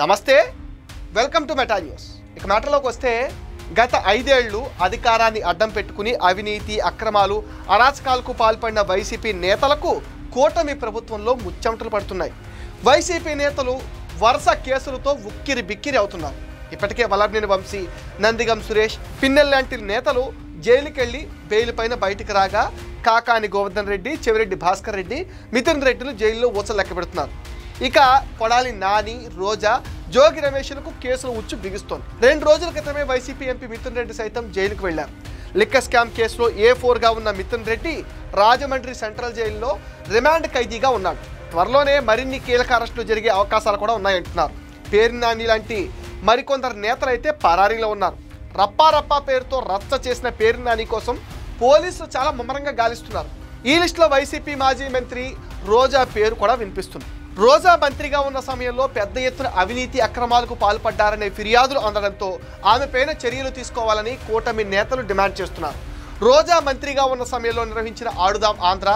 నమస్తే, welcome to meta news. ఇక మ్యాటర్లోకి వస్తే గత 5 ఏళ్లు అధికారాన్ని అడ్డం పెట్టుకుని అవినీతి అక్రమాలు అరాచకాలకు పాల్పడిన వైసీపీ నేతలకు కూటమి ప్రభుత్వంలో ముచ్చెమటలు పడుతున్నాయి. వైసీపీ నేతలు వరుస కేసులతో ఉక్కిరి బిక్కిరి అవుతున్నారు. ఇప్పటికే వల్లభనేని వంశీ, నందిగం సురేష్, పిన్నెల్ లాంటి నేతలు జైలుకెళ్లి బెయిల్ పైన బయటికి రాగా కాకాని గోవర్ధన్ రెడ్డి, చెవిరెడ్డి భాస్కర్ రెడ్డి, మిథున్ రెడ్డిలు జైల్లో ఊచలు లెక్క పెడుతున్నారు. ఇక కొడాలి నాని, రోజా, జోగి రమేష్లకు కేసులు ఉచ్చు బిగుస్తోంది. 2 రోజుల క్రితమే వైసీపీ ఎంపీ మిథున్ రెడ్డి సైతం జైలుకు వెళ్లారు. లిక్కర్ స్కామ్ కేసులో A4గా ఉన్న మిథున్ రెడ్డి రాజమండ్రి సెంట్రల్ జైల్లో రిమాండ్ ఖైదీగా ఉన్నాడు. త్వరలోనే మరిన్ని కీలక అరెస్టులు జరిగే అవకాశాలు కూడా ఉన్నాయంటున్నారు. పేరు నాని లాంటి మరికొందరు నేతలైతే పరారీలో ఉన్నారు. రప్పా పేరుతో రచ్చ చేసిన పేరు నాని కోసం పోలీసులు చాలా ముమ్మరంగా గాలిస్తున్నారు. ఈ లిస్టులో వైసీపీ మాజీ మంత్రి రోజా పేరు కూడా వినిపిస్తుంది. రోజా మంత్రిగా ఉన్న సమయంలో పెద్ద ఎత్తున అవినీతి అక్రమాలకు పాల్పడ్డారనే ఫిర్యాదులు అందడంతో ఆమెపైన చర్యలు తీసుకోవాలని కూటమి నేతలు డిమాండ్ చేస్తున్నారు. రోజా మంత్రిగా ఉన్న సమయంలో నిర్వహించిన ఆడుదాం ఆంధ్ర,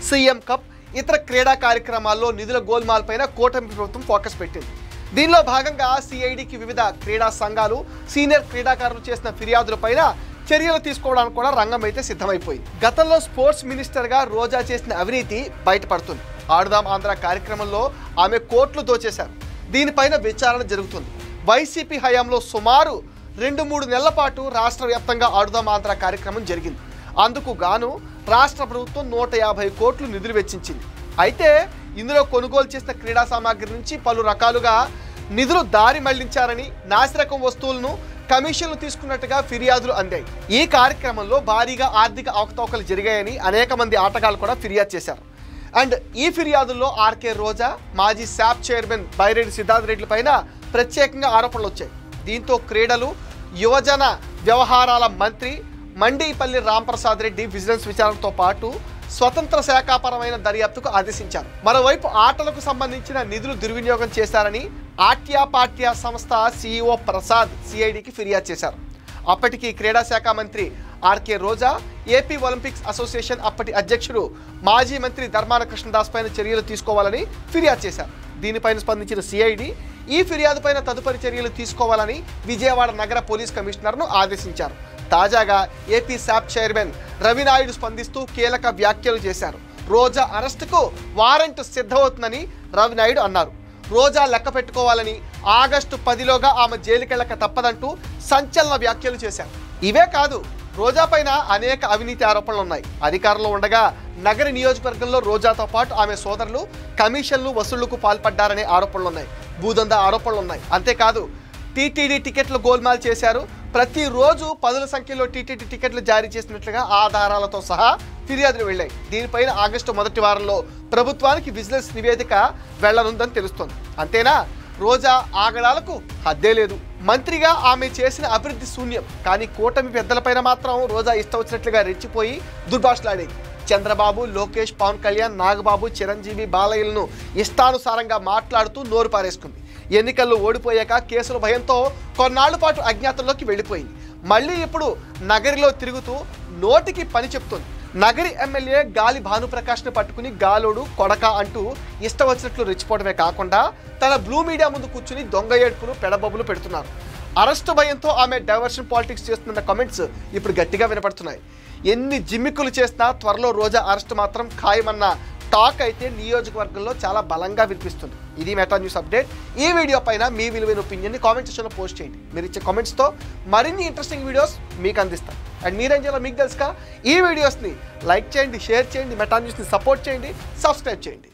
సీఎం కప్, ఇతర క్రీడా కార్యక్రమాల్లో నిధుల గోల్మాల్ పైన కూటమి ప్రభుత్వం ఫోకస్ పెట్టింది. దీనిలో భాగంగా సిఐడికి వివిధ క్రీడా సంఘాలు, సీనియర్ క్రీడాకారులు చేసిన ఫిర్యాదులపైన చర్యలు తీసుకోవడానికి కూడా రంగం అయితే సిద్ధమైపోయింది. గతంలో స్పోర్ట్స్ మినిస్టర్గా రోజా చేసిన అవినీతి బయటపడుతుంది. ఆడుదాం ఆంధ్ర కార్యక్రమంలో ఆమె కోట్లు దోచేశారు. దీనిపైన విచారణ జరుగుతుంది. వైసీపీ హయాంలో సుమారు 2-3 నెలల పాటు రాష్ట్ర వ్యాప్తంగా ఆడుదాం ఆంధ్ర కార్యక్రమం జరిగింది. అందుకు గాను రాష్ట్ర ప్రభుత్వం 150 కోట్లు నిధులు వెచ్చించింది. అయితే ఇందులో కొనుగోలు చేసిన క్రీడా సామాగ్రి నుంచి పలు రకాలుగా నిధులు దారి మళ్లించారని, నాసిరకం వస్తువులను కమిషన్లు తీసుకున్నట్టుగా ఫిర్యాదులు అందాయి. ఈ కార్యక్రమంలో భారీగా ఆర్థిక అవకతవకలు జరిగాయని అనేక మంది ఆటగాళ్లు కూడా ఫిర్యాదు చేశారు. అండ్ ఈ ఫిర్యాదుల్లో ఆర్కే రోజా, మాజీ శాప్ చైర్మన్ బైరెడ్డి సిద్ధార్థ్ రెడ్డి పైన ప్రత్యేకంగా ఆరోపణలు వచ్చాయి. దీంతో క్రీడలు, యువజన వ్యవహారాల మంత్రి మండిపల్లి రాంప్రసాద్ రెడ్డి విజిలెన్స్ విచారణతో పాటు స్వతంత్ర శాఖాపరమైన దర్యాప్తుకు ఆదేశించారు. మరోవైపు ఆటలకు సంబంధించిన నిధులు దుర్వినియోగం చేశారని ఆట్యాపాట్య సంస్థ CEO ప్రసాద్ సిఐడికి ఫిర్యాదు చేశారు. అప్పటికి క్రీడా శాఖ మంత్రి ఆర్కే రోజా, ఏపీ ఒలింపిక్స్ అసోసియేషన్ అప్పటి అధ్యక్షుడు మాజీ మంత్రి ధర్మాన కృష్ణదాస్ పైన చర్యలు తీసుకోవాలని ఫిర్యాదు చేశారు. దీనిపైన స్పందించిన సిఐడి ఈ ఫిర్యాదుపైన తదుపరి చర్యలు తీసుకోవాలని విజయవాడ నగర పోలీస్ కమిషనర్ను ఆదేశించారు. తాజాగా ఏపీ శాప్ చైర్మన్ రవినాయుడు స్పందిస్తూ కీలక వ్యాఖ్యలు చేశారు. రోజా అరెస్టుకు వారెంట్ సిద్ధమవుతుందని రవినాయుడు అన్నారు. రోజా లెక్క పెట్టుకోవాలని, ఆగస్టు 10లోగా ఆమె జైలుకెళ్ళక తప్పదంటూ సంచలన వ్యాఖ్యలు చేశారు. ఇవే కాదు, రోజా పైన అనేక అవినీతి ఆరోపణలు ఉన్నాయి. అధికారంలో ఉండగా నగర నియోజకవర్గంలో రోజాతో పాటు ఆమె సోదరులు కమిషన్లు వసూళ్లకు పాల్పడ్డారనే ఆరోపణలున్నాయి. భూదందా ఆరోపణలున్నాయి. అంతేకాదు టీటీడీ టికెట్లు గోల్మాల్ చేశారు. ప్రతిరోజు 10ల సంఖ్యలో టీటీడీ టికెట్లు జారీ చేసినట్లుగా ఆధారాలతో సహా ఫిర్యాదులు వెళ్లాయి. దీనిపైన ఆగస్టు 1వ వారంలో ప్రభుత్వానికి విజిలెన్స్ నివేదిక వెళ్లనుందని తెలుస్తోంది. అంతేనా, రోజా ఆగడాలకు హద్దే లేదు. మంత్రిగా ఆమె చేసిన అభివృద్ధి శూన్యం. కానీ కూటమి పెద్దలపైన మాత్రం రోజా ఇష్టం వచ్చినట్లుగా రెచ్చిపోయి దుర్భాషలాడేది. చంద్రబాబు, లోకేష్, పవన్ కళ్యాణ్, నాగబాబు, చిరంజీవి, బాలయ్యలను ఇష్టానుసారంగా మాట్లాడుతూ నోరు పారేసుకుంది. ఎన్నికల్లో ఓడిపోయాక కేసుల భయంతో కొన్నాళ్ల పాటు అజ్ఞాతంలోకి వెళ్ళిపోయింది. మళ్ళీ ఇప్పుడు నగరిలో తిరుగుతూ నోటికి పని చెప్తోంది. నగరి ఎమ్మెల్యే గాలి భానుప్రకాష్ను పట్టుకుని గాలోడు, కొడక అంటూ ఇష్టం వచ్చినట్లు రెచ్చిపోవడమే కాకుండా తన బ్లూ మీడియా ముందు కూర్చుని దొంగ ఏడ్పులు, పెడబొబ్బులు పెడుతున్నారు. అరెస్టు భయంతో ఆమె డైవర్షన్ పాలిటిక్స్ చేస్తున్న కామెంట్స్ ఇప్పుడు గట్టిగా వినపడుతున్నాయి. ఎన్ని జిమ్మిక్కులు చేసినా త్వరలో రోజా అరెస్టు మాత్రం ఖాయమన్న టాక్ అయితే నియోజకవర్గంలో చాలా బలంగా వినిపిస్తుంది. ఇది మెటా న్యూస్ అప్డేట్. ఈ వీడియో పైన మీ విలువైన ఒపీనియన్ని కామెంట్ సెక్షన్లో పోస్ట్ చేయండి. మీరు ఇచ్చే కామెంట్స్తో మరిన్ని ఇంట్రెస్టింగ్ వీడియోస్ మీకు అందిస్తాను. అండ్ మీరేం చేయాలో మీకు తెలుసుగా, ఈ వీడియోస్ని లైక్ చేయండి, షేర్ చేయండి, మెటా న్యూస్ని సపోర్ట్ చేయండి, సబ్స్క్రైబ్ చేయండి.